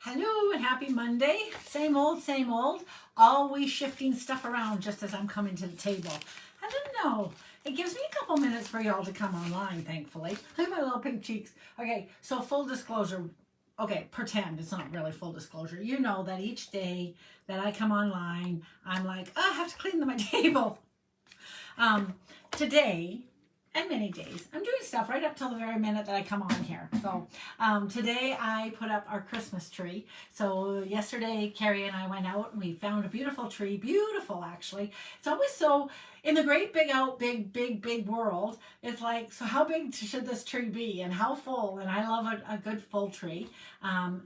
Hello and happy Monday. Same old, same old. Always shifting stuff around just as I'm coming to the table. I don't know. It gives me a couple minutes for y'all to come online, thankfully. Look at my little pink cheeks. Okay, so full disclosure. Okay, pretend it's not really full disclosure. You know that each day that I come online, I'm like, oh, I have to clean my table. Today, and many days, I'm doing stuff right up till the very minute that I come on here. So today I put up our Christmas tree. So yesterday Carrie and I went out and we found a beautiful tree. Beautiful, actually. It's always so, in the great big world, it's like, so how big should this tree be and how full? And I love a good full tree.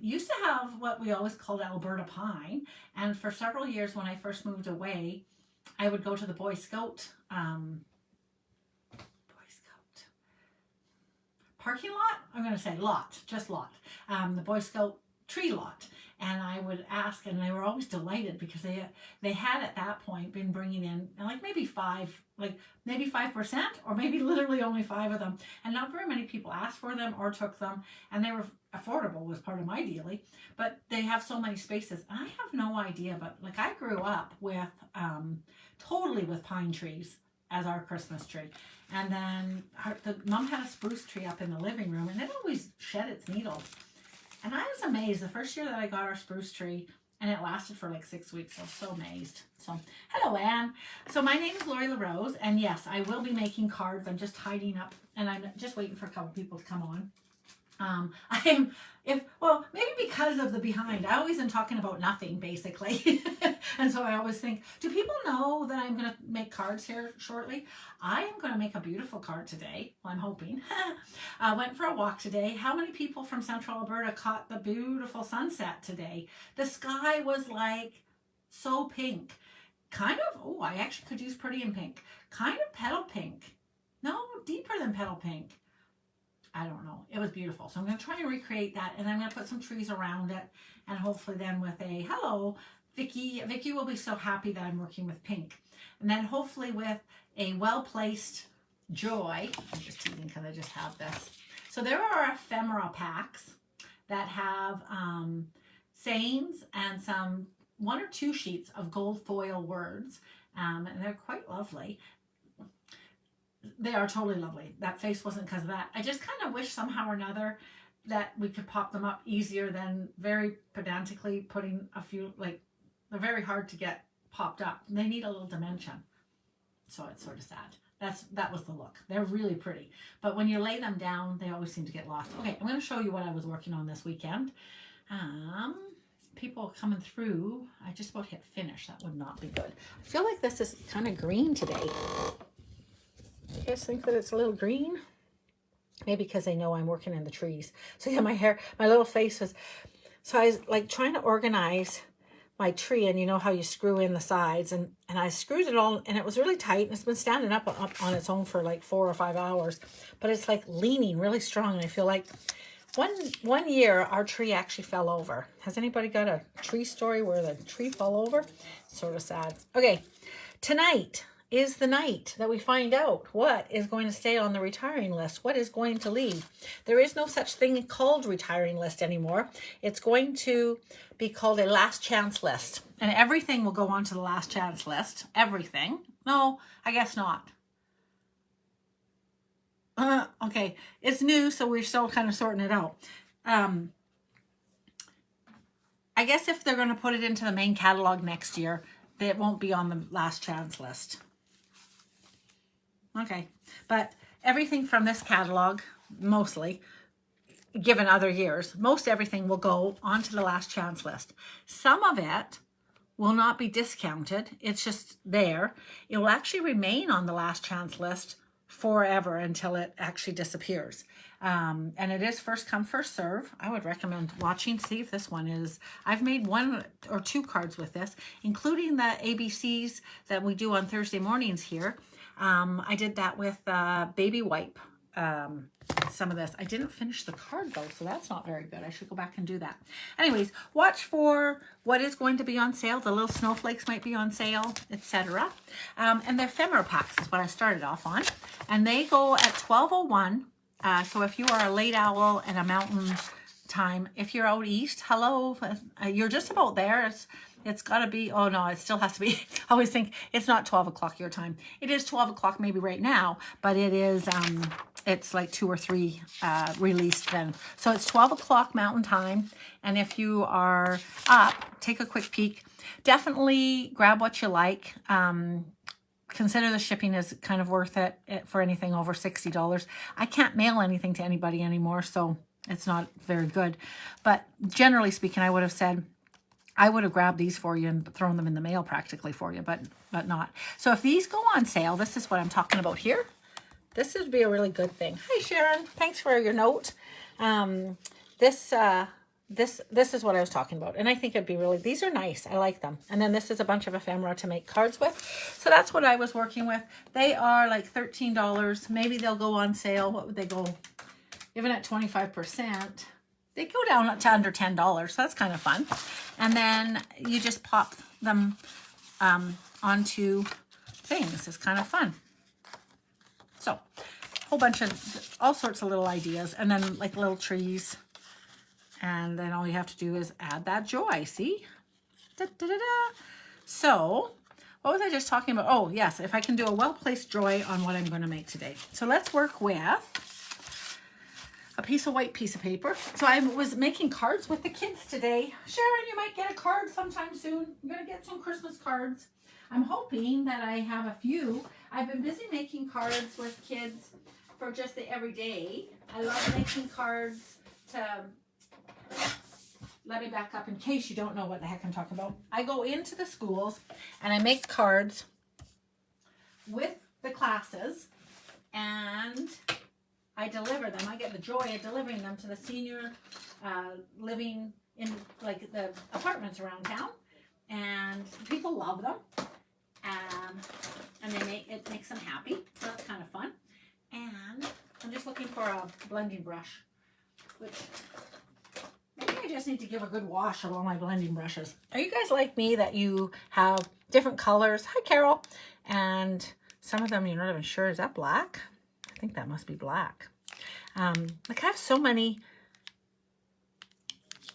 Used to have what we always called Alberta pine. And for several years when I first moved away, I would go to the Boy Scout parking lot. I'm going to say lot, just lot. The Boy Scout tree lot. And I would ask, and they were always delighted because they had at that point been bringing in like maybe 5%, or maybe literally only 5 of them. And not very many people asked for them or took them. And they were affordable was part of my dealie. But they have so many spaces. And I have no idea, but like I grew up with totally with pine trees as our Christmas tree. And then the mom had a spruce tree up in the living room and it always shed its needles. And I was amazed the first year that I got our spruce tree, and it lasted for like 6 weeks. I was so amazed. So, hello, Anne. So my name is Lori LaRose, and yes, I will be making cards. I'm just tidying up, and I'm just waiting for a couple people to come on. Maybe because of the behind, I always am talking about nothing basically. And so I always think, do people know that I'm going to make cards here shortly? I am going to make a beautiful card today. Well, I'm hoping. I went for a walk today. How many people from Central Alberta caught the beautiful sunset today? The sky was like so pink. Kind of, I actually could use pretty in pink. Kind of petal pink. No, deeper than petal pink. I don't know. It was beautiful. So I'm going to try and recreate that, and I'm going to put some trees around it, and hopefully then with a hello, Vicky. Vicky will be so happy that I'm working with pink. And then hopefully with a well-placed joy. I'm just teasing because I just have this. So there are ephemera packs that have sayings and some 1 or 2 sheets of gold foil words, and they're quite lovely. They are totally lovely. That face wasn't because of that. I just kind of wish somehow or another that we could pop them up easier than very pedantically putting a few, like, they're very hard to get popped up. They need a little dimension. So it's sort of sad. That was the look. They're really pretty. But when you lay them down, they always seem to get lost. Okay, I'm going to show you what I was working on this weekend. People coming through. I just about hit finish. That would not be good. I feel like this is kind of green today. You guys think that it's a little green? Maybe because they know I'm working in the trees. So yeah, my little face was, so I was like trying to organize my tree, and you know how you screw in the sides, and I screwed it all, and it was really tight, and it's been standing up on its own for like 4 or 5 hours, but it's like leaning really strong, and I feel like one year our tree actually fell over. Has anybody got a tree story where the tree fell over? Sort of sad. Okay, tonight is the night that we find out what is going to stay on the retiring list, what is going to leave. There is no such thing called retiring list anymore. It's going to be called a last chance list. And everything will go onto the last chance list. Everything. No, I guess not. Okay, it's new, so we're still kind of sorting it out. I guess if they're going to put it into the main catalog next year, it won't be on the last chance list. Okay, but everything from this catalog, mostly, given other years, most everything will go onto the last chance list. Some of it will not be discounted. It's just there. It will actually remain on the last chance list forever until it actually disappears. And it is first come, first serve. I would recommend watching, see if this one is. I've made 1 or 2 cards with this, including the ABCs that we do on Thursday mornings here. I did that with baby wipe, some of this. I didn't finish the card though, so that's not very good. I should go back and do that. Anyways, watch for what is going to be on sale. The little snowflakes might be on sale, etc. And the ephemera packs is what I started off on. And they go at $12.01. So if you are a late owl and a mountain time. If you're out east, hello, you're just about there. It's got to be, oh no, it still has to be. I always think it's not 12 o'clock your time. It is 12 o'clock maybe right now, but it is, it's like 2 or 3 released then. So it's 12 o'clock Mountain Time. And if you are up, take a quick peek. Definitely grab what you like. Consider the shipping is kind of worth it for anything over $60. I can't mail anything to anybody anymore, so it's not very good. But generally speaking, I would have said, I would have grabbed these for you and thrown them in the mail practically for you, but not. So if these go on sale, this is what I'm talking about here. This would be a really good thing. Hi, Sharon. Thanks for your note. This is what I was talking about. And I think it'd be really, these are nice. I like them. And then this is a bunch of ephemera to make cards with. So that's what I was working with. They are like $13. Maybe they'll go on sale. What would they go? Even at 25%. They go down to under $10, so that's kind of fun. And then you just pop them onto things. It's kind of fun. So, a whole bunch of, all sorts of little ideas. And then like little trees. And then all you have to do is add that joy, see? Da, da, da, da. So, what was I just talking about? Oh, yes, if I can do a well-placed joy on what I'm going to make today. So let's work with a white piece of paper. So I was making cards with the kids today. Sharon, you might get a card sometime soon. I'm going to get some Christmas cards. I'm hoping that I have a few. I've been busy making cards with kids for just the everyday. I love making cards to, let me back up in case you don't know what the heck I'm talking about. I go into the schools and I make cards with the classes and I deliver them. I get the joy of delivering them to the senior living in like the apartments around town, and people love them, and it makes them happy. So that's kind of fun. And I'm just looking for a blending brush, which maybe I just need to give a good wash of all my blending brushes. Are you guys like me that you have different colors? Hi, Carol. And some of them you're not even sure, is that black? I think that must be black. Like I have so many,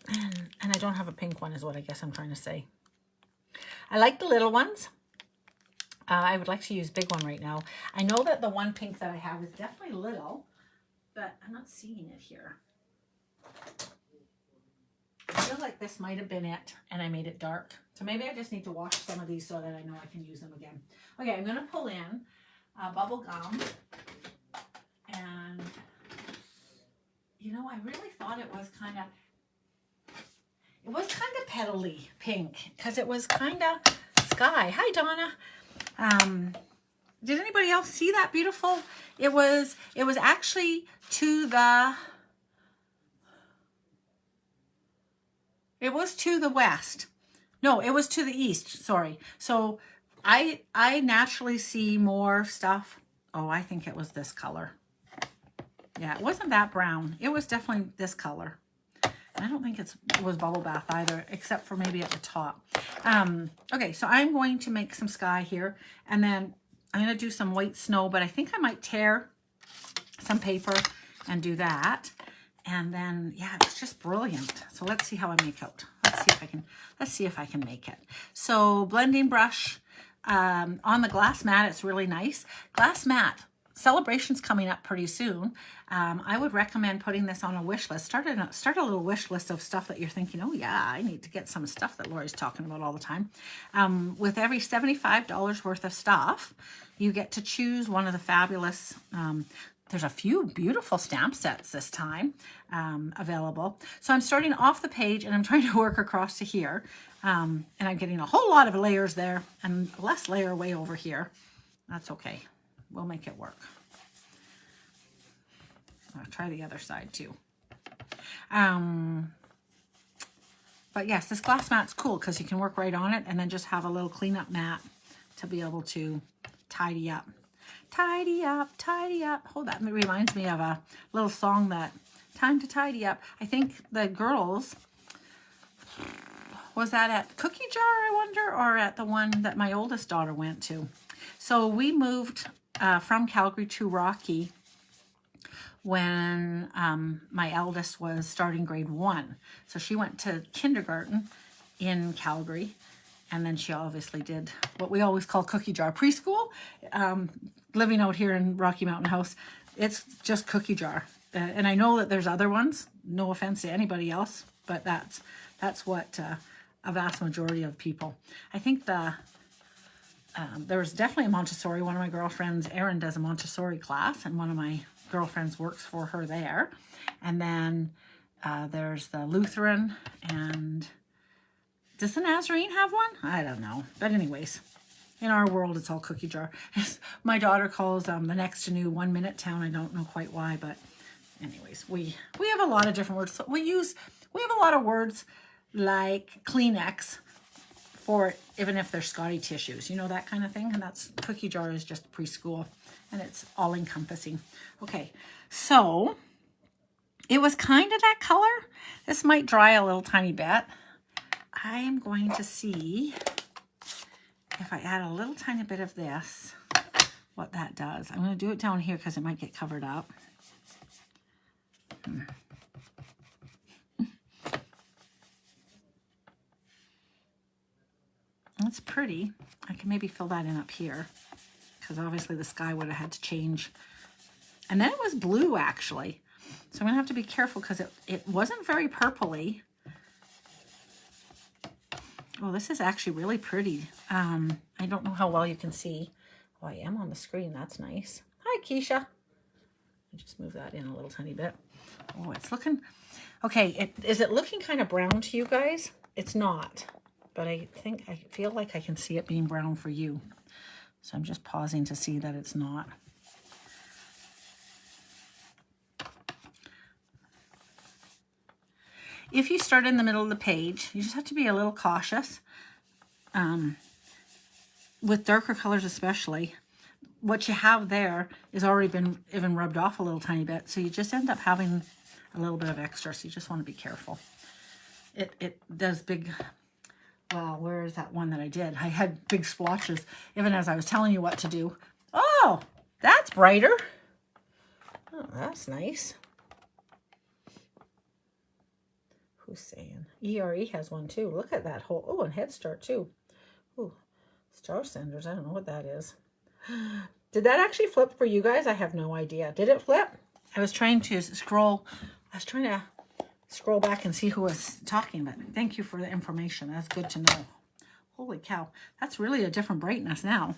and I don't have a pink one is what I guess I'm trying to say. I like the little ones. I would like to use big one right now. I know that the one pink that I have is definitely little, but I'm not seeing it here. I feel like this might have been it, and I made it dark. So maybe I just need to wash some of these so that I know I can use them again. Okay, I'm going to pull in bubble gum. And, you know, I really thought it was kind of petally pink because it was kind of sky. Hi, Donna. Did anybody else see that beautiful? It was actually to the, it was to the west. No, it was to the east, sorry. So I naturally see more stuff. Oh, I think it was this color. Yeah, it wasn't that brown. It was definitely this color. I don't think it was bubble bath either, except for maybe at the top. Okay, so I'm going to make some sky here, and then I'm going to do some white snow, but I think I might tear some paper and do that. And then, yeah, it's just brilliant. So let's see how I make out. Let's see if I can make it. So blending brush on the glass mat, it's really nice. Glass mat. Celebration's coming up pretty soon. I would recommend putting this on a wish list. Start a little wish list of stuff that you're thinking, oh yeah, I need to get some stuff that Lori's talking about all the time. With every $75 worth of stuff, you get to choose one of the fabulous, there's a few beautiful stamp sets this time available. So I'm starting off the page and I'm trying to work across to here. And I'm getting a whole lot of layers there and less layer way over here. That's okay. We'll make it work. I'll try the other side too. But yes, this glass mat's cool because you can work right on it and then just have a little cleanup mat to be able to tidy up. Tidy up, tidy up. Oh, that reminds me of a little song that, time to tidy up. I think the girls, was that at Cookie Jar, I wonder, or at the one that my oldest daughter went to? So we moved from Calgary to Rocky when my eldest was starting grade 1. So she went to kindergarten in Calgary, and then she obviously did what we always call cookie jar preschool. Living out here in Rocky Mountain House, it's just cookie jar. And I know that there's other ones, no offense to anybody else, but that's what a vast majority of people. I think there was definitely a Montessori. One of my girlfriends, Erin, does a Montessori class, and one of my girlfriends works for her there. And then there's the Lutheran, and does the Nazarene have one? I don't know. But anyways, in our world, it's all cookie jar. My daughter calls the next to new 1 minute town. I don't know quite why, but anyways, we have a lot of different words. So we have a lot of words like Kleenex for it, even if they're Scotty tissues, you know, that kind of thing. And that's cookie jar is just preschool, and it's all encompassing. Okay, so it was kind of that color. This might dry a little tiny bit. I am going to see if I add a little tiny bit of this, what that does. I'm going to do it down here because it might get covered up. That's pretty. I can maybe fill that in up here because obviously the sky would have had to change. And then it was blue actually. So I'm going to have to be careful because it wasn't very purpley. Oh, this is actually really pretty. I don't know how well you can see. Oh, I am on the screen. That's nice. Hi, Keisha. I'll just move that in a little tiny bit. Oh, it's looking... Okay, is it looking kind of brown to you guys? It's not. But I feel like I can see it being brown for you. So I'm just pausing to see that it's not. If you start in the middle of the page, you just have to be a little cautious. With darker colors especially, what you have there is already been even rubbed off a little tiny bit. So you just end up having a little bit of extra. So you just want to be careful. It does big... Wow, where is that one that I did? I had big splotches, even as I was telling you what to do. Oh, that's brighter. Oh, that's nice. Who's saying? ERE has one too. Look at that whole... Oh, and Head Start too. Oh, Star Senders. I don't know what that is. Did that actually flip for you guys? I have no idea. Did it flip? I was trying to scroll. I was trying to scroll back and see who was talking, but thank you for the information. That's good to know. Holy cow. That's really a different brightness now.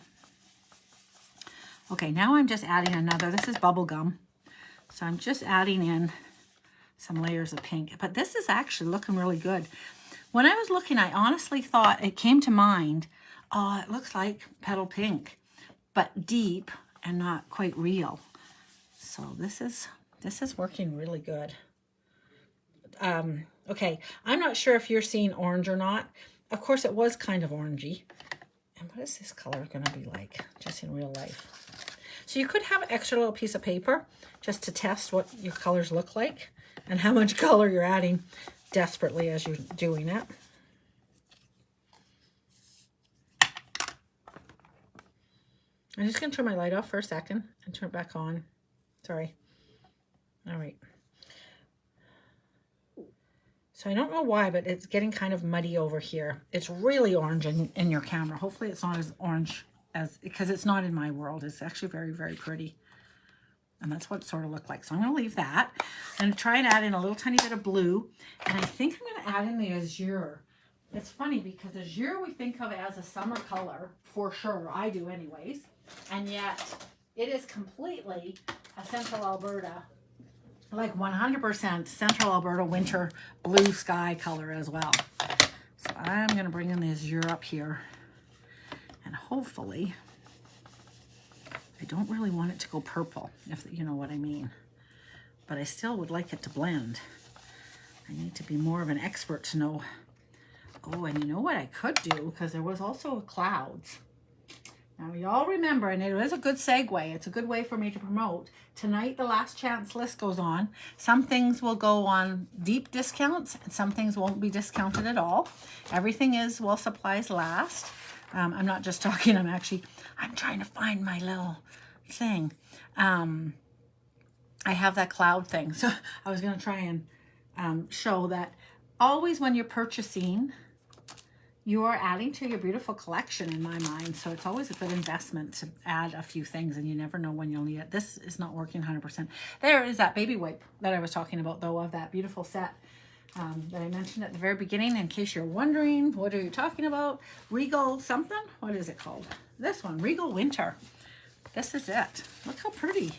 Okay, now I'm just adding another. This is bubble gum. So I'm just adding in some layers of pink. But this is actually looking really good. When I was looking, I honestly thought, it came to mind, oh, it looks like petal pink, but deep and not quite real. So this is working really good. Okay, I'm not sure if you're seeing orange or not. Of course, it was kind of orangey. And what is this color going to be like just in real life? So you could have an extra little piece of paper just to test what your colors look like and how much color you're adding desperately as you're doing it. I'm just going to turn my light off for a second and turn it back on. Sorry. All right. So I don't know why, but it's getting kind of muddy over here. It's really orange in your camera. Hopefully it's not as orange as, because it's not in my world. It's actually very, very pretty. And that's what it sort of looked like. So I'm going to leave that. I'm going to try and add in a little tiny bit of blue. And I think I'm going to add in the azure. It's funny because azure we think of as a summer color, for sure. I do anyways. And yet it is completely a Central Alberta, like 100% Central Alberta winter blue sky color as well. So I'm going to bring in the azure up here. And hopefully, I don't really want it to go purple, if you know what I mean. But I still would like it to blend. I need to be more of an expert to know. Oh, and you know what I could do? Because there was also clouds. Now, y'all remember, and it is a good segue. It's a good way for me to promote. Tonight, the last chance list goes on. Some things will go on deep discounts, and some things won't be discounted at all. Everything is while supplies last. I'm not just talking, I'm trying to find my little thing. I have that cloud thing. So I was going to try and show that always when you're purchasing, you are adding to your beautiful collection in my mind. So it's always a good investment to add a few things, and you never know when you'll need it. This is not working 100%. There is that baby wipe that I was talking about, though, of that beautiful set that I mentioned at the very beginning. In case you're wondering, what are you talking about? Regal something? What is it called? This one, Regal Winter. This is it. Look how pretty.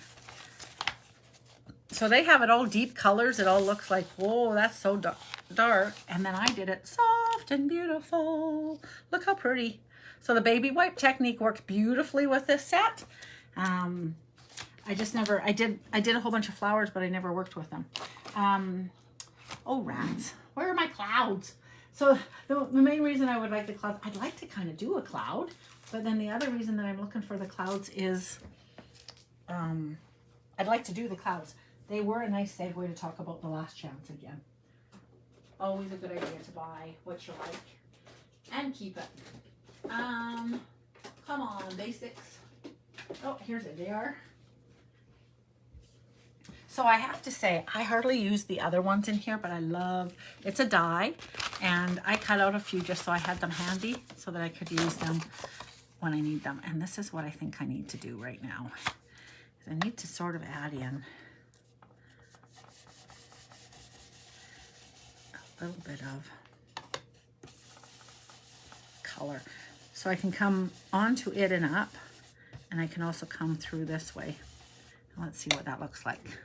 So they have it all deep colors. It all looks like, whoa, that's so dark. And then I did it soft and beautiful. Look how pretty. So the baby wipe technique works beautifully with this set. I just never, I did a whole bunch of flowers, but I never worked with them. Oh, rats. Where are my clouds? So the main reason I would like the clouds, I'd like to kind of do a cloud. But then the other reason that I'm looking for the clouds is I'd like to do the clouds. They were a nice segue to talk about the last chance again. Always a good idea to buy what you like and keep it. Come on, basics. Oh, here's it. They are. So I have to say, I hardly use the other ones in here, but I love, it's a die, and I cut out a few just so I had them handy so that I could use them when I need them. And this is what I think I need to do right now. I need to sort of add in a little bit of color. So I can come onto it and up, and I can also come through this way. Let's see what that looks like.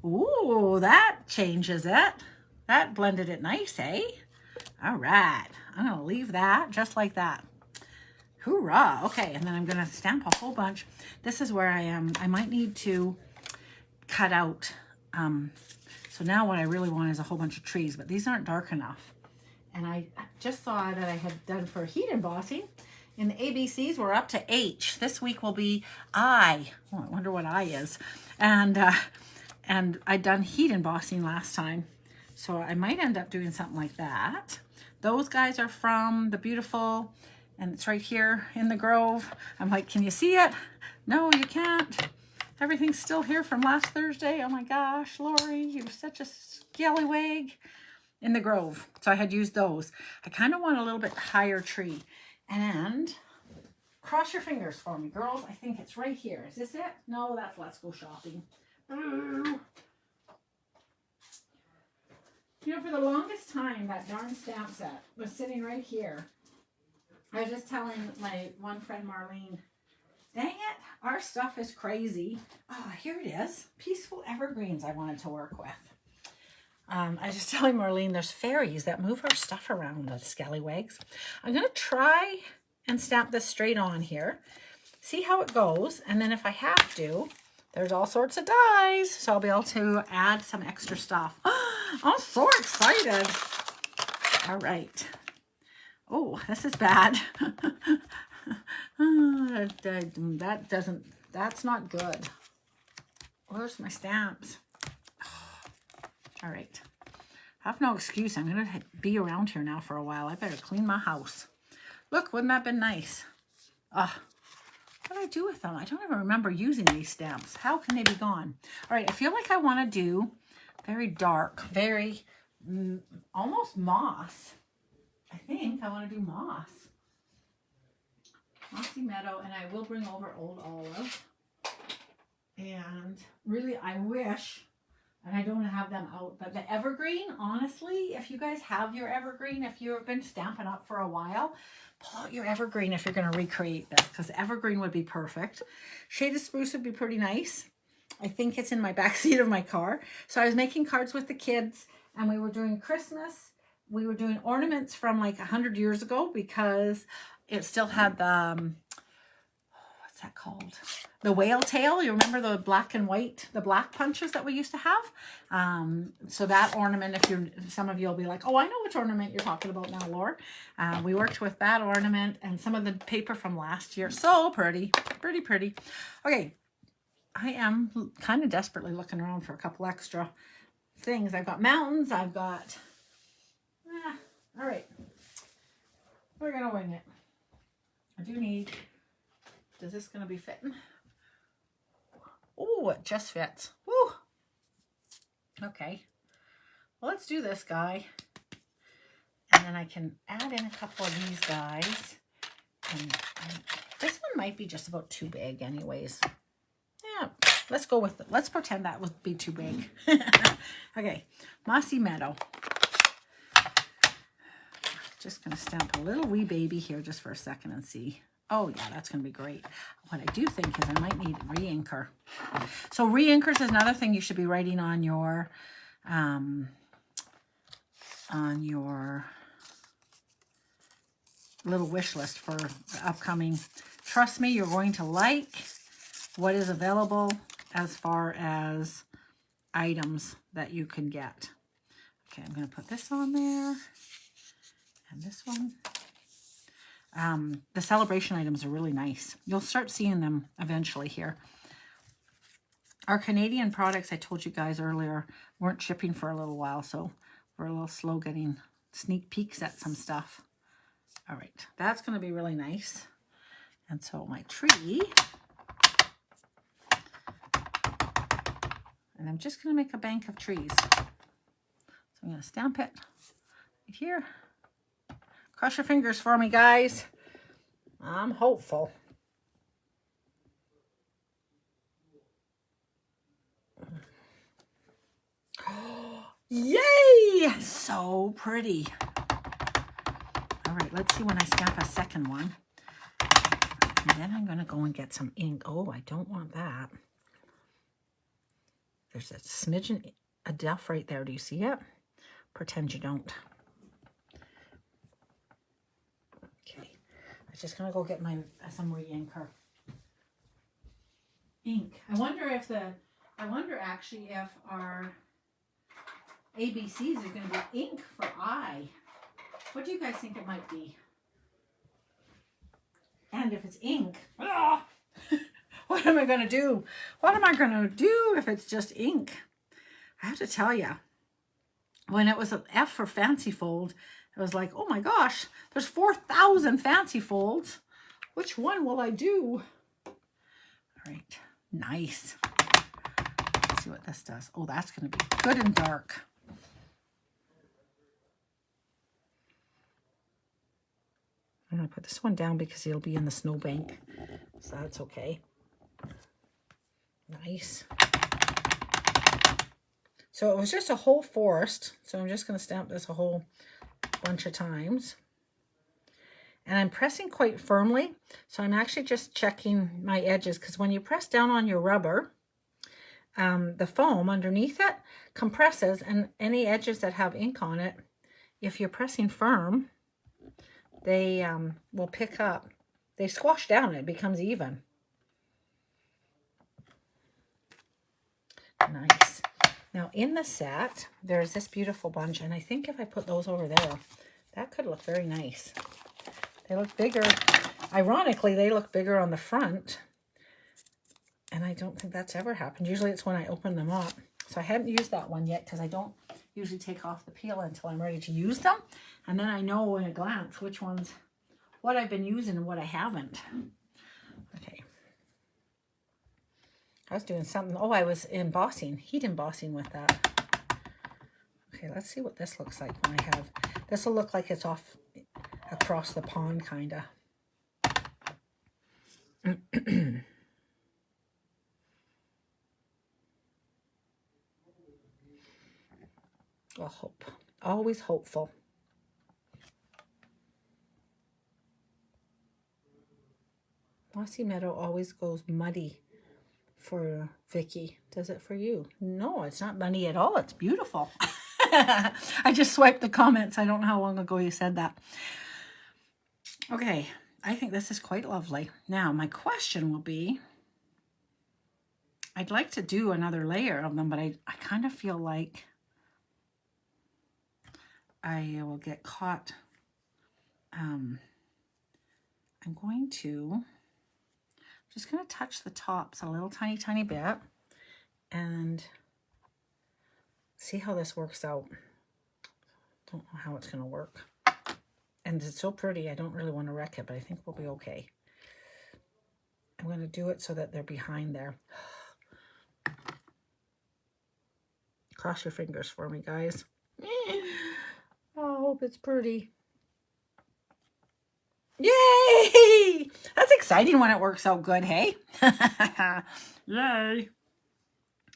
Ooh, that changes it. That blended it nice, eh? All right, I'm gonna leave that just like that. Hoorah. Okay, and then I'm gonna stamp a whole bunch. This is where I am. I might need to cut out. So now what I really want is a whole bunch of trees, but these aren't dark enough. And I just saw that I had done for heat embossing. In the ABCs, we're up to H. This week will be I. Oh, I wonder what I is. And I'd done heat embossing last time. So I might end up doing something like that. Those guys are from the beautiful, and it's right here in the Grove. I'm like, can you see it? No, you can't. Everything's still here from last Thursday. Oh my gosh, Lori, you're such a scallywag. In the Grove. So I had used those. I kind of want a little bit higher tree. And cross your fingers for me, girls. I think it's right here. Is this it? No, that's Let's Go Shopping. Ooh. You know, for the longest time, that darn stamp set was sitting right here. I was just telling my one friend, Marlene, dang it, our stuff is crazy. Oh, here it is. Peaceful Evergreens I wanted to work with. I was just telling Marlene, there's fairies that move her stuff around, the scallywags. I'm going to try and stamp this straight on here. See how it goes. And then if I have to, there's all sorts of dies. So I'll be able to add some extra stuff. I'm so excited. All right. Oh, this is bad. That's not good. Where's my stamps? All right. I have no excuse. I'm going to be around here now for a while. I better clean my house. Look, wouldn't that have been nice? What did I do with them? I don't even remember using these stamps. How can they be gone? All right, I feel like I want to do very dark, very almost moss. I think I want to do moss. Mossy Meadow, and I will bring over Old Olive. And really, I wish... and I don't have them out, but the evergreen, honestly, if you guys have your evergreen, if you've been Stampin' Up for a while, pull out your evergreen if you're going to recreate this, because evergreen would be perfect. Shaded spruce would be pretty nice. I think it's in my back seat of my car. So I was making cards with the kids, and we were doing Christmas. We were doing ornaments from like 100 years ago, because it still had the... what's that called? The whale tail. You remember the black and white, the black punches that we used to have? So that ornament, some of you will be like, oh, I know which ornament you're talking about now, Laura. We worked with that ornament and some of the paper from last year. So pretty, pretty, pretty. Okay, I am kind of desperately looking around for a couple extra things. I've got mountains. I've got, all right. We're going to wing it. I do need... is this going to be fitting? Oh, it just fits. Woo. Okay. Well, let's do this guy. And then I can add in a couple of these guys. And this one might be just about too big anyways. Yeah, let's go with it. Let's pretend that would be too big. Okay, Mossy Meadow. Just going to stamp a little wee baby here just for a second and see. Oh, yeah, that's going to be great. What I do think is I might need re-inker. So re-inkers is another thing you should be writing on your little wish list for the upcoming. Trust me, you're going to like what is available as far as items that you can get. Okay, I'm going to put this on there and this one. The celebration items are really nice. You'll start seeing them eventually here. Our Canadian products, I told you guys earlier, weren't shipping for a little while, so we're a little slow getting sneak peeks at some stuff. All right, that's going to be really nice. And so my tree, and I'm just going to make a bank of trees. So I'm going to stamp it right here. Cross your fingers for me, guys. I'm hopeful. Yay! So pretty. All right, let's see when I stamp a second one. And then I'm going to go and get some ink. Oh, I don't want that. There's a smidgen of duff right there. Do you see it? Pretend you don't. Okay. I'm just going to go get my some re-inker. Ink. I wonder actually if our ABCs are going to be ink for I. What do you guys think it might be? And if it's ink, what am I going to do? What am I going to do if it's just ink? I have to tell you, when it was an F for fancy fold, it was like, oh my gosh, there's 4,000 fancy folds. Which one will I do? All right, nice. Let's see what this does. Oh, that's going to be good and dark. I'm going to put this one down because it'll be in the snowbank, so that's okay. Nice. So it was just a whole forest, so I'm just going to stamp this a whole bunch of times. And I'm pressing quite firmly, so I'm actually just checking my edges, because when you press down on your rubber, the foam underneath it compresses, and any edges that have ink on it, if you're pressing firm, they will pick up. They squash down and it becomes even. Nice. Now in the set, there's this beautiful bunch, and I think if I put those over there, that could look very nice. They look bigger. Ironically, they look bigger on the front, and I don't think that's ever happened. Usually it's when I open them up. So I hadn't used that one yet because I don't usually take off the peel until I'm ready to use them. And then I know in a glance which ones, what I've been using and what I haven't. Okay. I was doing something. Oh, I was embossing, heat embossing with that. Okay, let's see what this looks like when I have, this will look like it's off across the pond, kind of. Well, hope. Always hopeful. Mossy Meadow always goes muddy for Vicky. Does it for you? No, it's not muddy at all. It's beautiful. I just swiped the comments. I don't know how long ago you said that. Okay, I think this is quite lovely. Now, my question will be, I'd like to do another layer of them, but I kind of feel like I will get caught. I'm just going to touch the tops a little tiny bit and see how this works out. Don't know how it's going to work. And it's so pretty, I don't really want to wreck it, but I think we'll be okay. I'm going to do it so that they're behind there. Cross your fingers for me, guys. Oh, I hope it's pretty. Yay! That's exciting when it works out good, hey? Yay!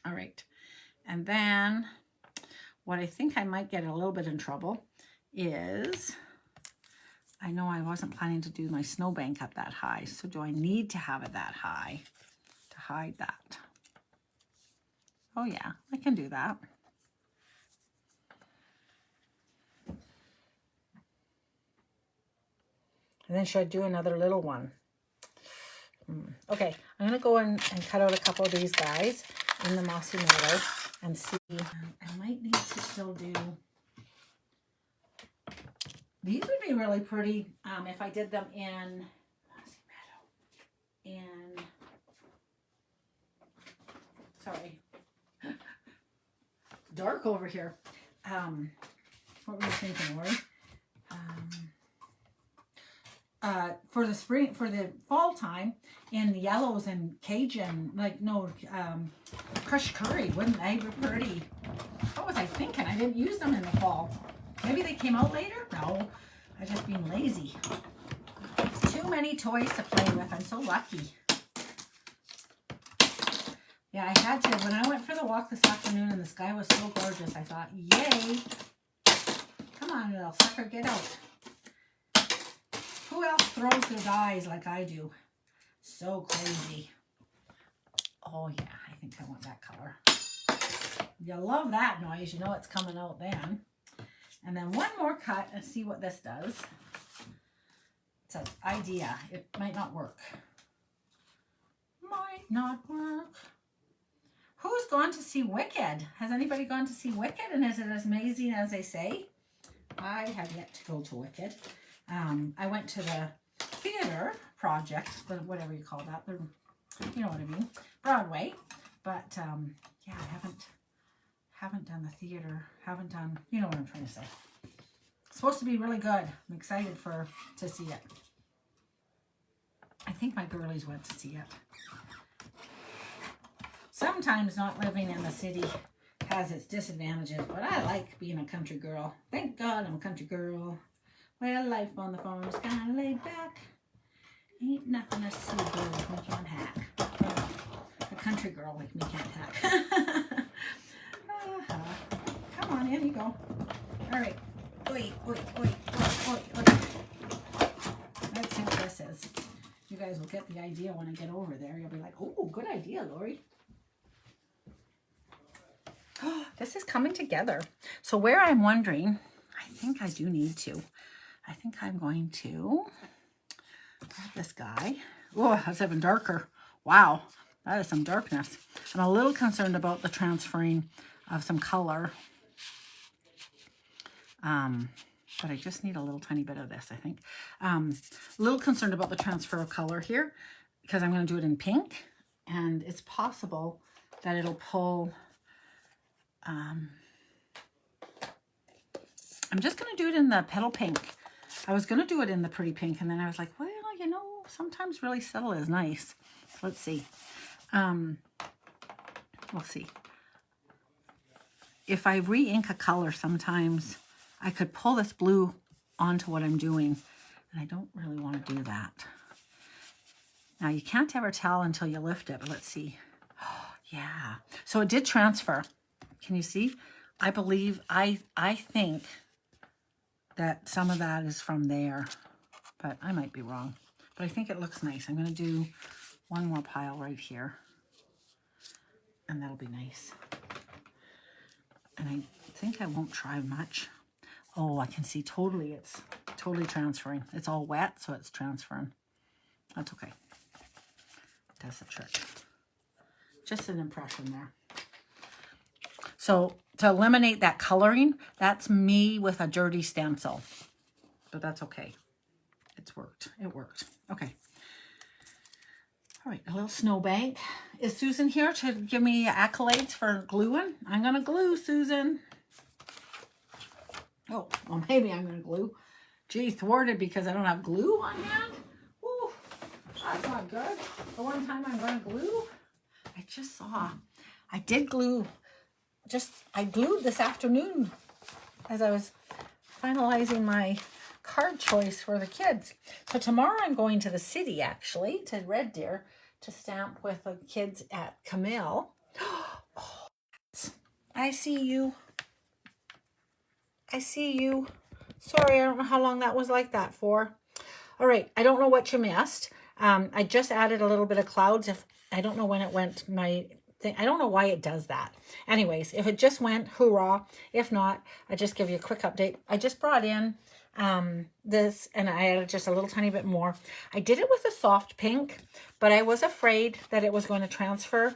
All right. And then what I think I might get a little bit in trouble is, I know I wasn't planning to do my snowbank up that high. So do I need to have it that high to hide that? Oh yeah, I can do that. And then should I do another little one? Okay, I'm going to go in and cut out a couple of these guys in the mossy meadow and see. I might need to still do... These would be really pretty if I did them in mossy meadow. And... Sorry. Dark over here. What were you thinking, Lori? For the spring, for the fall time, in the yellows and Cajun, like, no, crushed curry, wouldn't they be pretty? What was I thinking? I didn't use them in the fall. Maybe they came out later? No, I just being lazy. Too many toys to play with. I'm so lucky. Yeah, I had to. When I went for the walk this afternoon and the sky was so gorgeous, I thought, yay. Come on, little sucker, get out. Who else throws their dies like I do? So crazy. Oh yeah, I think I want that color. You love that noise. You know it's coming out then. And then one more cut and see what this does. It's an idea. It might not work. Might not work. Who's gone to see Wicked? Has anybody gone to see Wicked? And is it as amazing as they say? I have yet to go to Wicked. I went to the theater project, whatever you call that. You know what I mean, Broadway. But yeah, I haven't done the theater. Haven't done. You know what I'm trying to say. It's supposed to be really good. I'm excited to see it. I think my girlies went to see it. Sometimes not living in the city has its disadvantages, but I like being a country girl. Thank God I'm a country girl. Well, life on the farm is kind of laid back. Ain't nothing to see girl like me can't hack. A country girl like me can't hack. Come on, in you go. All right. Oi, oi, oi, oi, oi, oi. Let's see what this is. You guys will get the idea when I get over there. You'll be like, oh, good idea, Lori. Oh, this is coming together. So where I'm wondering, I think I do need to. I think I'm going to grab this guy. Oh, that's even darker. Wow, that is some darkness. I'm a little concerned about the transferring of some color. But I just need a little tiny bit of this, I think. A little concerned about the transfer of color here because I'm going to do it in pink. And it's possible that it'll pull... I'm just going to do it in the petal pink. I was going to do it in the pretty pink, and then I was like, well, you know, sometimes really subtle is nice. So let's see. We'll see. If I re-ink a color, sometimes I could pull this blue onto what I'm doing, and I don't really want to do that. Now, you can't ever tell until you lift it, but let's see. Oh, yeah. So it did transfer. Can you see? I believe, I think that some of that is from there, but I might be wrong. But I think it looks nice. I'm going to do one more pile right here, and that'll be nice. And I think I won't try much. Oh, I can see totally, it's totally transferring. It's all wet, so it's transferring. That's okay. Does the trick. Just an impression there. So to eliminate that coloring, that's me with a dirty stencil. But that's okay. It's worked. It worked. Okay. All right, a little snowbank. Is Susan here to give me accolades for gluing? I'm going to glue, Susan. Oh, well, maybe I'm going to glue. Gee, thwarted because I don't have glue on hand. Ooh, that's not good. The one time I'm going to glue, I just saw. I did glue I glued this afternoon as I was finalizing my card choice for the kids. So tomorrow I'm going to the city, actually, to Red Deer to stamp with the kids at Camille. Oh, I see you. I see you. Sorry, I don't know how long that was like that for. All right, I don't know what you missed. I just added a little bit of clouds. If I don't know when it went, my thing, I don't know why it does that. Anyways, if it just went, hoorah. If not, I just give you a quick update. I just brought in this, and I added just a little tiny bit more. I did it with a soft pink, but I was afraid that it was going to transfer,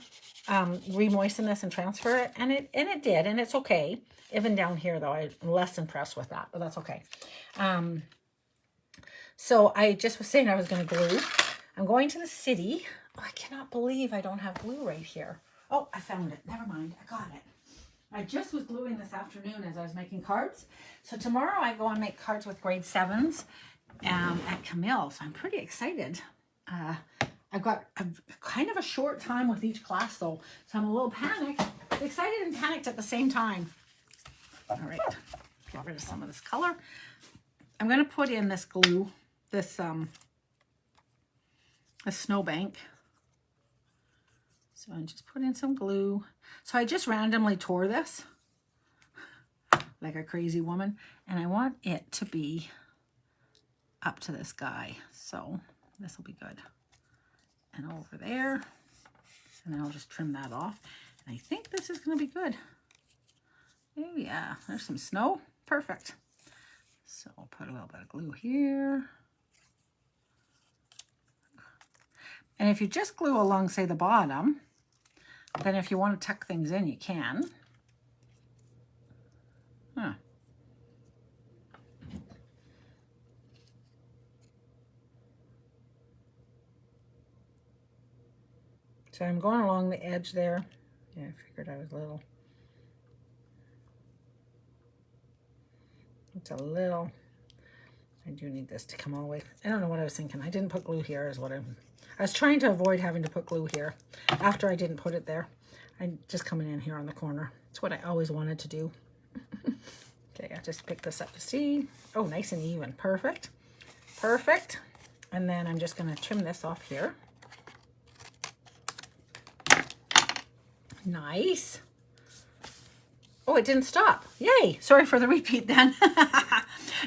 re-moisten this and transfer it, and it did, and it's okay. Even down here, though, I'm less impressed with that, but that's okay. So I just was saying I was going to glue. I'm going to the city. Oh, I cannot believe I don't have glue right here. Oh, I found it. Never mind. I got it. I just was gluing this afternoon as I was making cards. So tomorrow I go and make cards with grade 7s at Camille. So I'm pretty excited. I've got kind of a short time with each class, though. So I'm a little panicked. Excited and panicked at the same time. All right. Get rid of some of this color. I'm going to put in this glue, this snowbank. So I just put in some glue. So I just randomly tore this like a crazy woman, and I want it to be up to this guy. So this will be good. And over there, and I'll just trim that off. And I think this is going to be good. Oh yeah, there's some snow. Perfect. So I'll put a little bit of glue here. And if you just glue along, say, the bottom, then if you want to tuck things in, you can. Huh. So I'm going along the edge there. Yeah, I figured I was little. It's a little. I do need this to come all the way. I don't know what I was thinking. I didn't put glue here is what I was trying to avoid having to put glue here after I didn't put it there. I'm just coming in here on the corner. It's what I always wanted to do. Okay, I just picked this up to see. Oh, nice and even. Perfect. Perfect. And then I'm just going to trim this off here. Nice. Oh, it didn't stop. Yay. Sorry for the repeat then.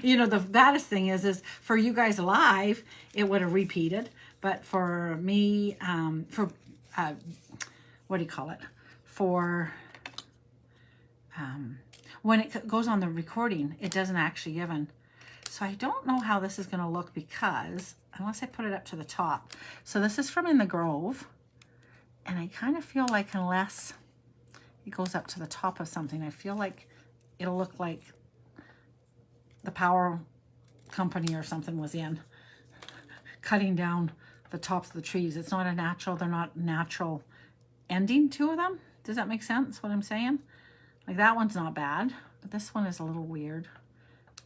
You know, the baddest thing is for you guys live, it would have repeated. But for me, what do you call it? For when it goes on the recording, it doesn't actually even. So I don't know how this is going to look because, unless I put it up to the top. So this is from In the Grove. And I kind of feel like unless it goes up to the top of something, I feel like it'll look like the power company or something was in cutting down the tops of the trees. It's not a natural, they're not natural ending to them. Does that make sense what I'm saying? Like that one's not bad, but this one is a little weird.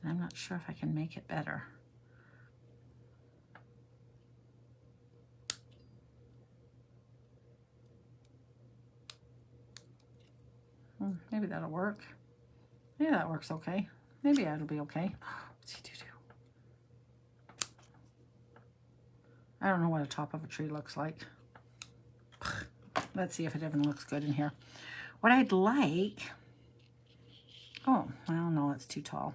And I'm not sure if I can make it better. Maybe that'll work. Maybe that works okay. Maybe that'll be okay. What's he do? I don't know what a top of a tree looks like. Let's see if it even looks good in here. What I'd like, oh, well, no, it's too tall.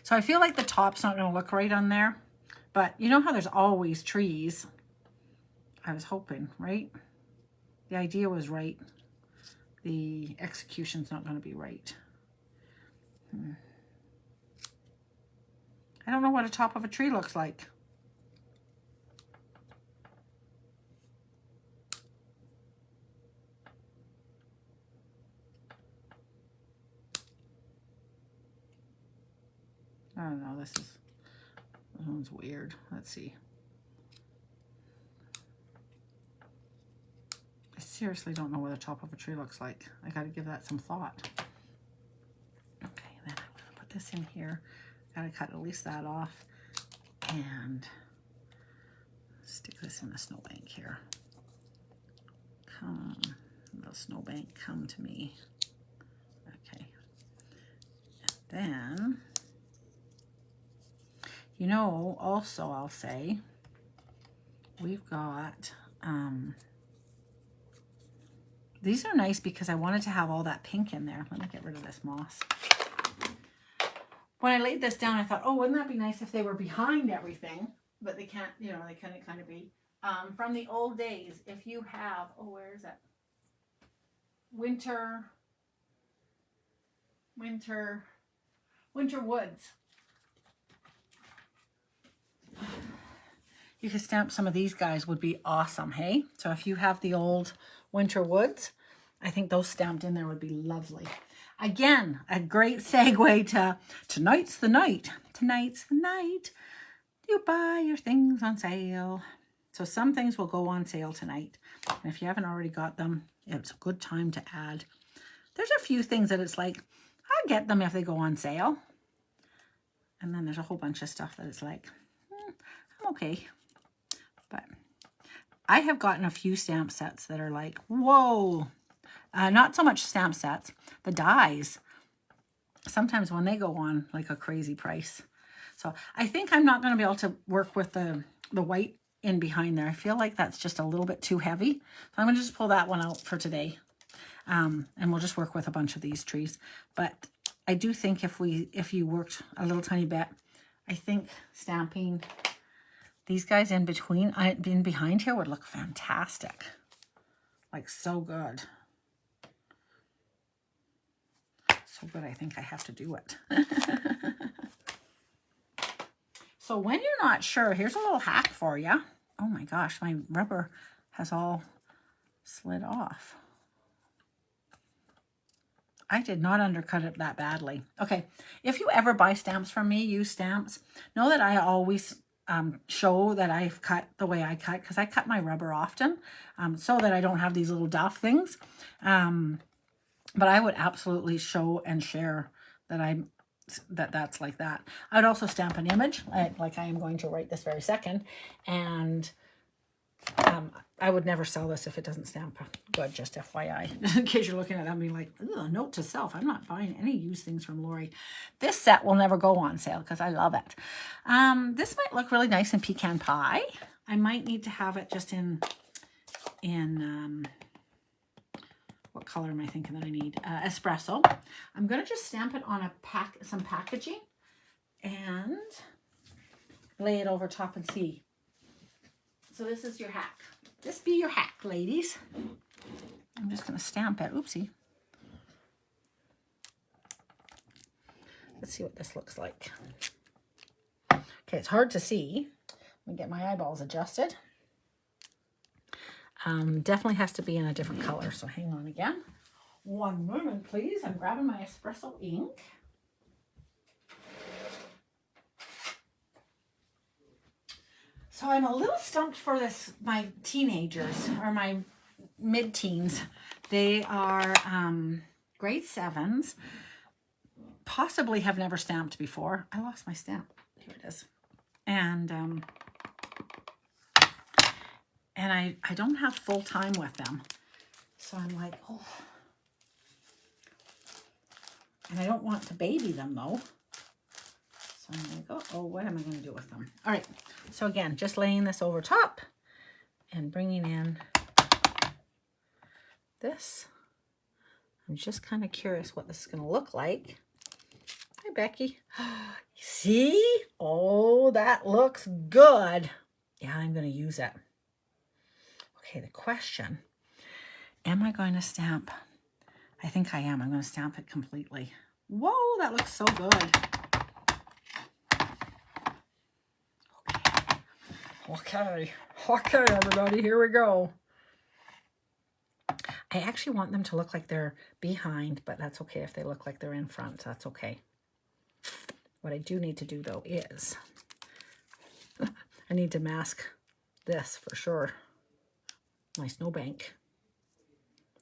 So I feel like the top's not going to look right on there. But you know how there's always trees? I was hoping, right? The idea was right. The execution's not going to be right. I don't know what a top of a tree looks like. I don't know, this one's weird. Let's see. I seriously don't know what the top of a tree looks like. I got to give that some thought. Okay, then I'm going to put this in here. Got to cut at least that off and stick this in the snowbank here. Come a So Snowbank, come to me. Okay. And then, you know, also I'll say, we've got, these are nice because I wanted to have all that pink in there. Let me get rid of this moss. When I laid this down, I thought, oh, wouldn't that be nice if they were behind everything? But they can't, you know, they couldn't kind of be. From the old days, if you have, oh, where is it? Winter Woods. You could stamp some of these guys, would be awesome, hey? So if you have the old Winter Woods, I think those stamped in there would be lovely. Again, a great segue to tonight's the night. Tonight's the night. You buy your things on sale. So some things will go on sale tonight. And if you haven't already got them, it's a good time to add. There's a few things that it's like, I'll get them if they go on sale. And then there's a whole bunch of stuff that it's like, I'm okay. But I have gotten a few stamp sets that are like, whoa. Not so much stamp sets, the dies. Sometimes when they go on like a crazy price. So I think I'm not going to be able to work with the white in behind there. I feel like that's just a little bit too heavy. So I'm going to just pull that one out for today. And we'll just work with a bunch of these trees. But I do think if you worked a little tiny bit, I think stamping these guys in behind here would look fantastic. Like so good. So good, I think I have to do it. So when you're not sure, here's a little hack for you. Oh my gosh, my rubber has all slid off. I did not undercut it that badly. Okay, if you ever buy stamps from me, use stamps, know that I always show that I've cut the way I cut, because I cut my rubber often so that I don't have these little duff things. But I would absolutely show and share that that's like that. I would also stamp an image, like I am going to right this very second, and I would never sell this if it doesn't stamp good, just FYI, in case you're looking at that and being like, note to self, I'm not buying any used things from Lori. This set will never go on sale because I love it. This might look really nice in pecan pie. I might need to have it just in what color am I thinking that I need? Espresso. I'm going to just stamp it on some packaging and lay it over top and see. So this is your hack. This be your hack, ladies. I'm just going to stamp it. Oopsie. Let's see what this looks like. Okay, it's hard to see. Let me get my eyeballs adjusted. Definitely has to be in a different color, so hang on again. One moment, please. I'm grabbing my espresso ink. So I'm a little stumped for this, my teenagers, or my mid-teens. They are grade 7s, possibly have never stamped before. I lost my stamp. Here it is. And I don't have full time with them. So I'm like, oh. And I don't want to baby them though. So I'm like, oh, what am I going to do with them? All right. So again, just laying this over top and bringing in this. I'm just kind of curious what this is going to look like. Hi, Becky. See? Oh, that looks good. Yeah, I'm going to use it. Okay, the question, am I going to stamp? I think I am. I'm going to stamp it completely. Whoa, that looks so good. Okay, everybody, here we go. I actually want them to look like they're behind, but that's okay if they look like they're in front. So that's okay. What I do need to do, though, is I need to mask this for sure. My snowbank.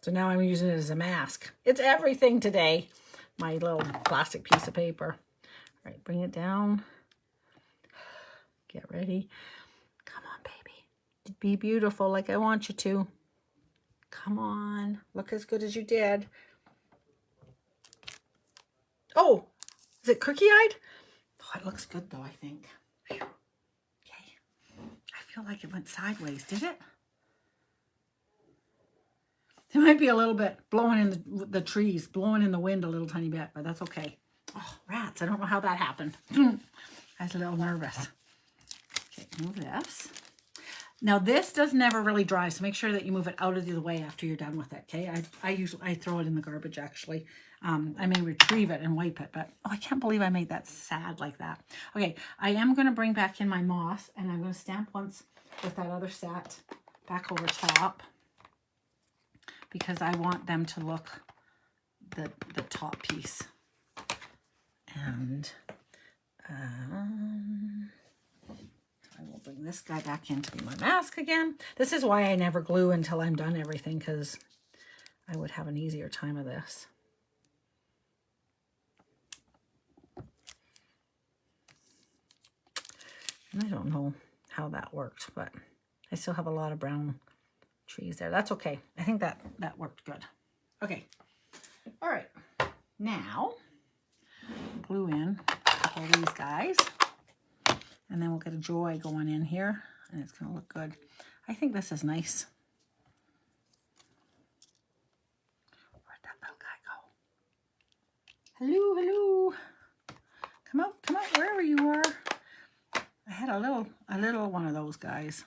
So now I'm using it as a mask. It's everything today. My little plastic piece of paper. All right, bring it down. Get ready. Come on, baby. Be beautiful like I want you to. Come on. Look as good as you did. Oh, is it cookie-eyed? Oh, it looks good though, I think. Whew. Okay. I feel like it went sideways. Did it? It might be a little bit blowing in the trees, blowing in the wind a little tiny bit, but that's okay. Oh, rats. I don't know how that happened. I was a little nervous. Okay, move this. Now this does never really dry, so make sure that you move it out of the way after you're done with it, okay? I throw it in the garbage, actually. I may retrieve it and wipe it, but oh, I can't believe I made that sad like that. Okay, I am going to bring back in my moss, and I'm going to stamp once with that other set back over top, because I want them to look the top piece. And I will bring this guy back in to be my mask again. This is why I never glue until I'm done everything, because I would have an easier time of this. And I don't know how that worked, but I still have a lot of brown trees there. That's okay. I think that worked good. Okay. All right. Now, glue in a couple of these guys. And then we'll get a joy going in here. And it's going to look good. I think this is nice. Where'd that little guy go? Hello, hello. Come out, wherever you are. I had a little one of those guys.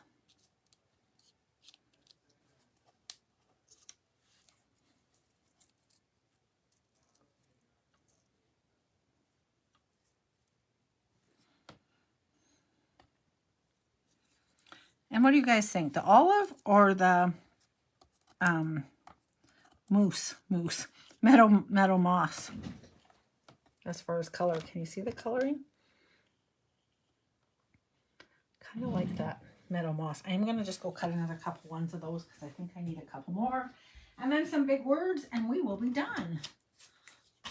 And what do you guys think? The olive or the meadow moss? As far as color, can you see the coloring? Kind of like that meadow moss. I'm going to just go cut another couple ones of those because I think I need a couple more. And then some big words and we will be done.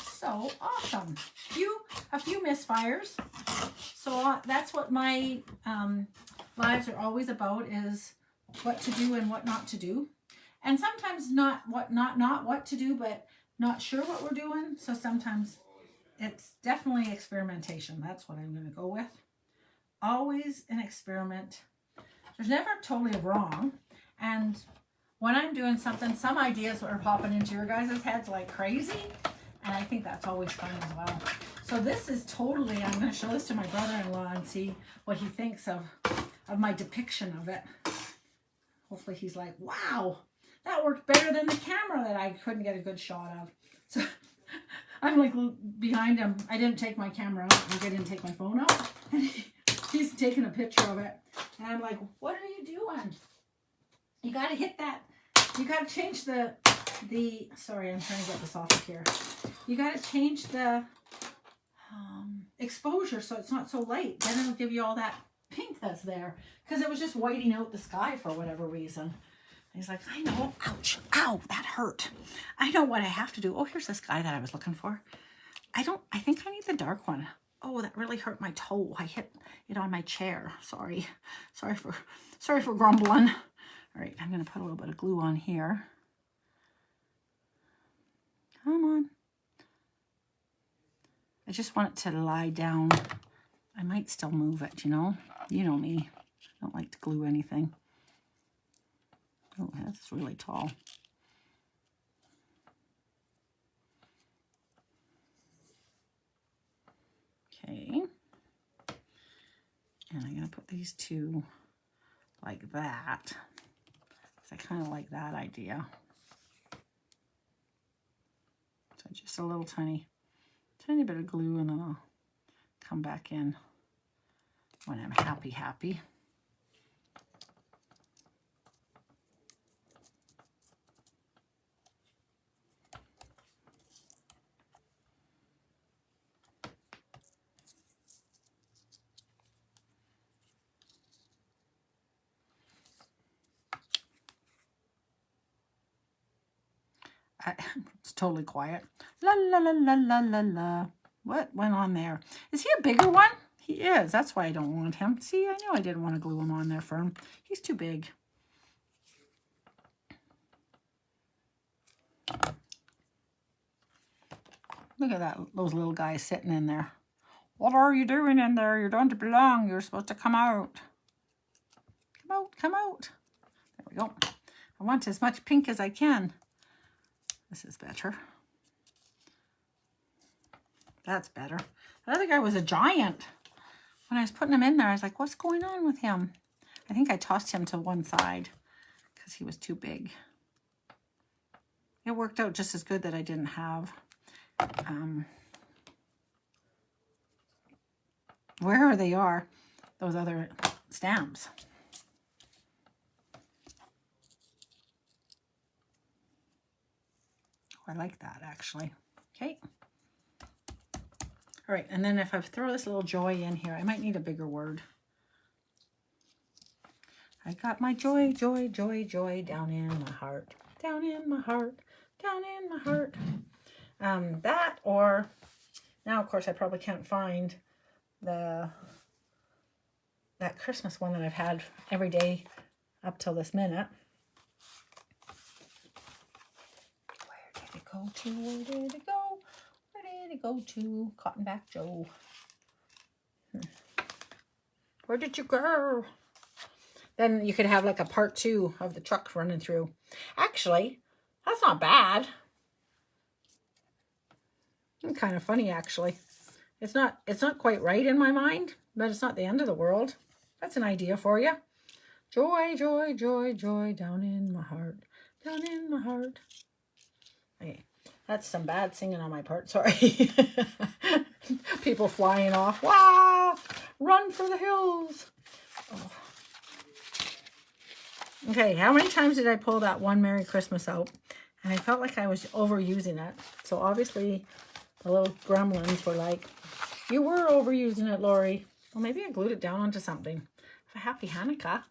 So awesome. A few misfires. So that's what my lives are always about, is what to do and what not to do. And sometimes not what to do, but not sure what we're doing. So sometimes it's definitely experimentation. That's what I'm going to go with. Always an experiment. There's never totally wrong. And when I'm doing something, some ideas are popping into your guys' heads like crazy. And I think that's always fun as well. So this is totally, I'm going to show this to my brother-in-law and see what he thinks of my depiction of it. Hopefully he's like, wow, that worked better than the camera that I couldn't get a good shot of. So I'm like behind him. I didn't take my camera out. I didn't take my phone out. And he's taking a picture of it. And I'm like, what are you doing? You got to hit that. You got to change the, sorry, I'm trying to get this off of here. You got to change the exposure so it's not so light. Then it'll give you all that pink that's there. Because it was just whiting out the sky for whatever reason. And he's like, I know. Ouch. Ow, that hurt. I know what I have to do. Oh, here's this guy that I was looking for. I think I need the dark one. Oh, that really hurt my toe. I hit it on my chair. Sorry. Sorry for grumbling. All right, I'm going to put a little bit of glue on here. Come on. I just want it to lie down. I might still move it, you know? You know me. I don't like to glue anything. Oh, that's really tall. Okay. And I'm going to put these two like that. Because I kind of like that idea. So just a little tiny bit of glue, and then I'll come back in when I'm happy. It's totally quiet. La la la la la la la. What went on there? Is he a bigger one? He is. That's why I don't want him. See, I knew I didn't want to glue him on there for him. He's too big. Look at that, those little guys sitting in there. What are you doing in there? You don't belong. You're supposed to come out. Come out, come out. There we go. I want as much pink as I can. This is better. That's better. The other guy was a giant. When I was putting him in there, I was like, what's going on with him? I think I tossed him to one side because he was too big. It worked out just as good that I didn't have where they are, those other stamps. Oh, I like that actually. Okay. All right, and then if I throw this little joy in here, I might need a bigger word. I got my joy, joy, joy, joy down in my heart. Down in my heart, down in my heart. That, or now of course I probably can't find that Christmas one that I've had every day up till this minute. Where did it go to? Where did it go? Where did it go to? Cottonback Joe. Where did you go? Then you could have like a part 2 of the truck running through. Actually, that's not bad. Kind of funny actually. It's not quite right in my mind, but it's not the end of the world. That's an idea for you. Joy, joy, joy, joy down in my heart. Down in my heart. Okay. That's some bad singing on my part. Sorry. People flying off. Wow! Run for the hills. Oh. Okay, how many times did I pull that one Merry Christmas out? And I felt like I was overusing it. So obviously the little gremlins were like, you were overusing it, Lori. Well, maybe I glued it down onto something. A happy Hanukkah.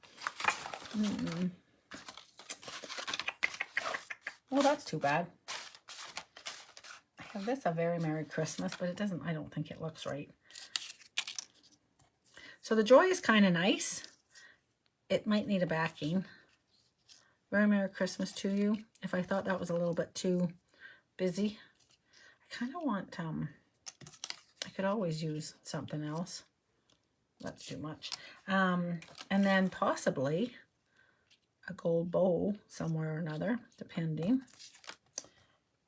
Oh, that's too bad. I have this a very Merry Christmas, but it doesn't, I don't think it looks right. So the joy is kind of nice. It might need a backing. Very Merry Christmas to you. If I thought that was a little bit too busy. I kind of want, I could always use something else. That's too much. And then possibly a gold bow somewhere or another, depending.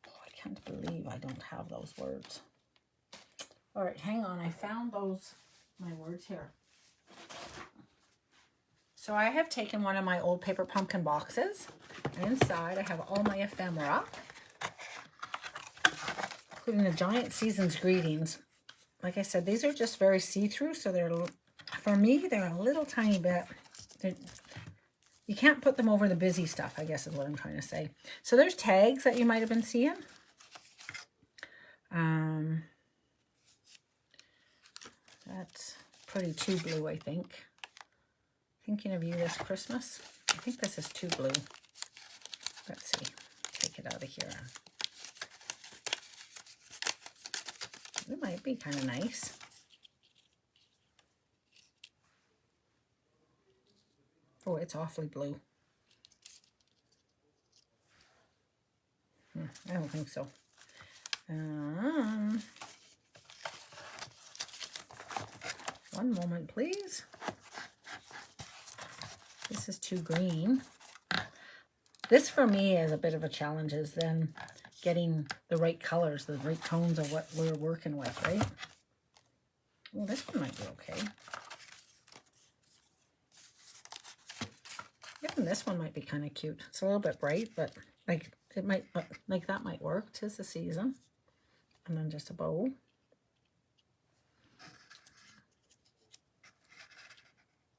Oh, I can't believe I don't have those words. All right, hang on. I found my words here. So I have taken one of my old paper pumpkin boxes, and inside I have all my ephemera, including the giant season's greetings. Like I said, these are just very see-through, so they're, for me, they're a little tiny bit. You can't put them over the busy stuff, I guess is what I'm trying to say. So there's tags that you might have been seeing. That's pretty too blue, I think. Thinking of you this Christmas. I think this is too blue. Let's see. Take it out of here. It might be kind of nice. Oh, it's awfully blue. I don't think so. One moment, please. This is too green. This for me is a bit of a challenge, is then getting the right colors, the right tones of what we're working with, right? Well, this one might be okay. Even this one might be kind of cute. It's a little bit bright, but like it might, like that might work. 'Tis the season. And then just a bow.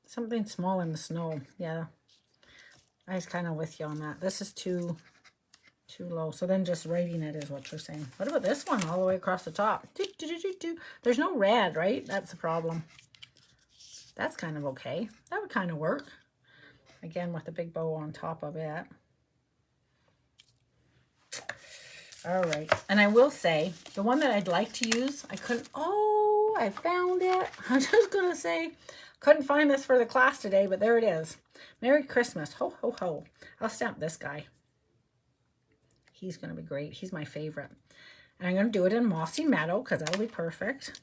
Something small in the snow. Yeah, I was kind of with you on that. This is too low. So then just writing it is what you're saying. What about this one all the way across the top? There's no red, right? That's the problem. That's kind of okay. That would kind of work. Again, with the big bow on top of it. All right. And I will say, the one that I'd like to use, I couldn't, oh, I found it. I was just going to say, couldn't find this for the class today, but there it is. Merry Christmas. Ho, ho, ho. I'll stamp this guy. He's going to be great. He's my favorite. And I'm going to do it in Mossy Meadow because that'll be perfect.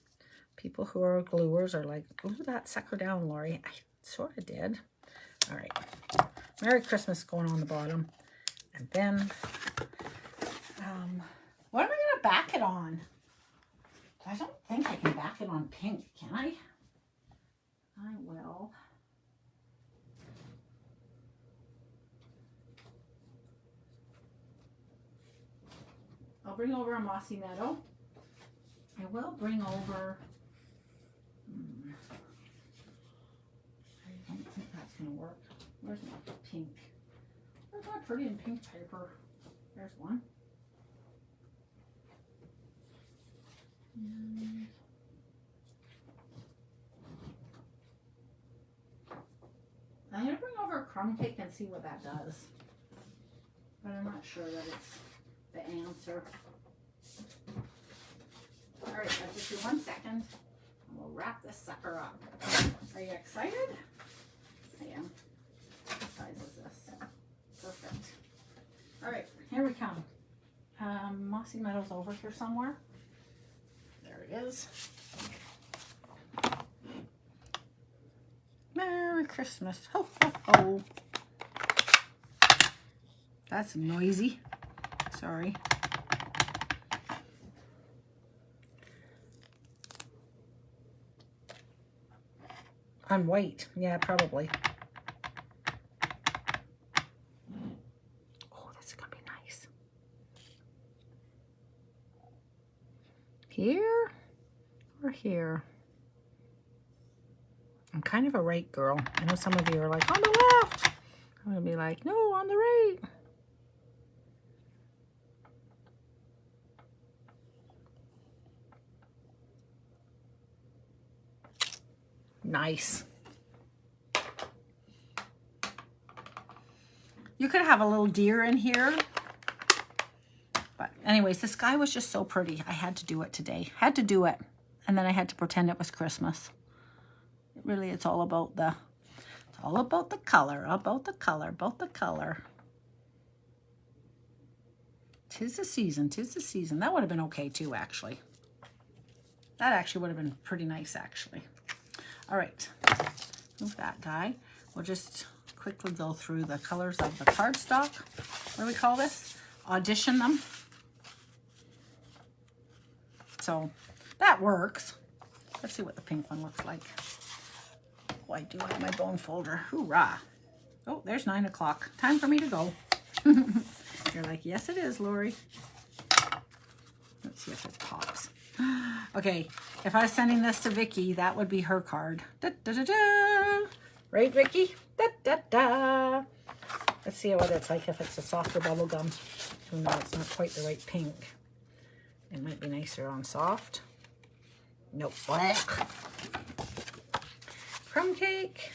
People who are gluers are like, glue that sucker down, Lori. I sort of did. All right. Merry Christmas going on the bottom. And then, what am I going to back it on? I don't think I can back it on pink, can I? I will. I'll bring over a Mossy Meadow. I will bring over, I don't think that's going to work. Where's my pink? Where's my pretty and pink paper? There's one. I'm going to bring over a crumb cake and see what that does. But I'm not sure that it's the answer. All right, let's just do 1 second and we'll wrap this sucker up. Are you excited? I am. What size is this? Perfect. All right, here we come. Mossy Meadow's over here somewhere. There it is. Merry Christmas. Ho, ho, ho. That's noisy. Sorry. On white. Yeah, probably. Oh, that's going to be nice. Here or here? I'm kind of a right girl. I know some of you are like, on the left. I'm going to be like, no, on the right. Nice. You could have a little deer in here. But anyways, the sky was just so pretty. I had to do it today. Had to do it. And then I had to pretend it was Christmas. Really, it's all about the color, about the color. Tis the season, tis the season. That would have been okay too, actually. That actually would have been pretty nice, actually. All right, move that guy. We'll just quickly go through the colors of the cardstock. What do we call this? Audition them. So that works. Let's see what the pink one looks like. Oh, I do have my bone folder. Hoorah. Oh, there's 9 o'clock. Time for me to go. You're like, yes, it is, Lori. Let's see if it pops. Okay, if I was sending this to Vicky, that would be her card. Da, da, da, da. Right, Vicky? Da, da, da. Let's see what it's like if it's a softer bubble gum. Even though it's not quite the right pink. It might be nicer on soft. Nope. Crumb cake.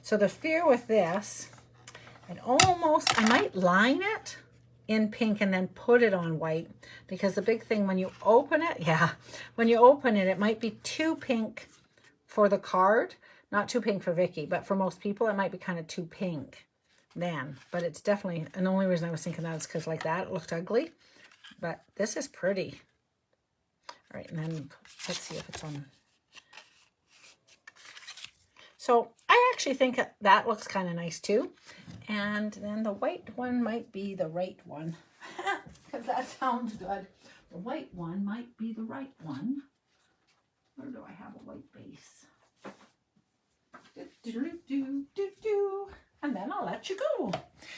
So the fear with this, I might line it in pink and then put it on white, because the big thing when you open it, when you open it, it might be too pink for the card, not too pink for Vicky, but for most people, it might be kind of too pink then, but it's definitely, and the only reason I was thinking that is because like that, it looked ugly, but this is pretty. All right, and then let's see if it's on. So I actually think that looks kind of nice too. And then the white one might be the right one. Because that sounds good. The white one might be the right one. Where do I have a white base? And then I'll let you go.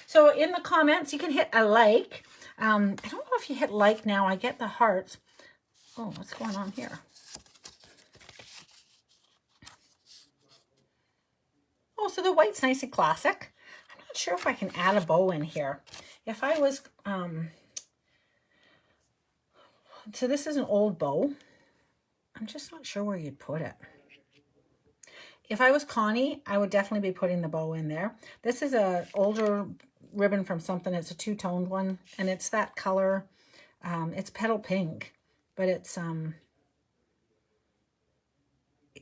So in the comments, you can hit a like. I don't know if you hit like now. I get the hearts. Oh, what's going on here? Oh, so the white's nice and classic. I'm not sure if I can add a bow in here. If I was, so this is an old bow. I'm just not sure where you'd put it. If I was Connie, I would definitely be putting the bow in there. This is a older ribbon from something. It's a two-toned one, and it's that color. It's petal pink, but it's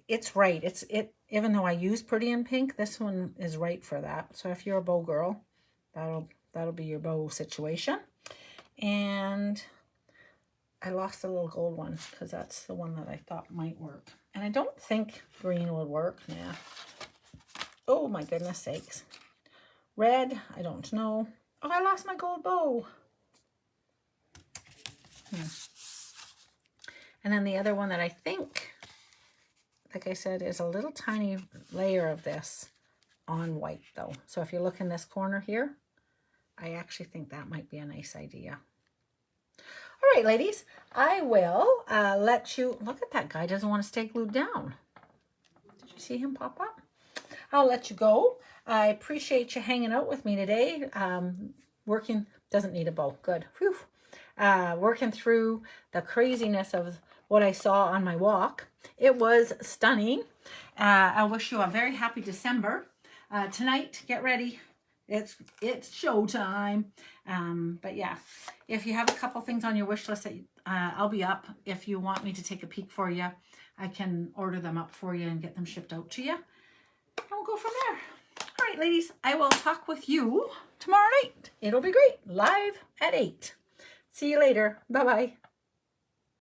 it's right. Even though I use Pretty in Pink, this one is right for that. So if you're a bow girl, that'll be your bow situation. And I lost the little gold one because that's the one that I thought might work. And I don't think green would work. Nah. Oh my goodness sakes. Red, I don't know. Oh, I lost my gold bow. And then the other one that I think, like I said, is a little tiny layer of this on white though. So if you look in this corner here, I actually think that might be a nice idea. All right, ladies, I will let you, look at that guy, doesn't want to stay glued down. Did you see him pop up? I'll let you go. I appreciate you hanging out with me today. Working, doesn't need a bow, good. Whew. Working through the craziness of what I saw on my walk. It was stunning. I wish you a very happy December. Tonight, get ready. It's showtime. But yeah, if you have a couple things on your wish list, that I'll be up. If you want me to take a peek for you, I can order them up for you and get them shipped out to you. And we'll go from there. All right, ladies, I will talk with you tomorrow night. It'll be great. Live at 8. See you later. Bye-bye.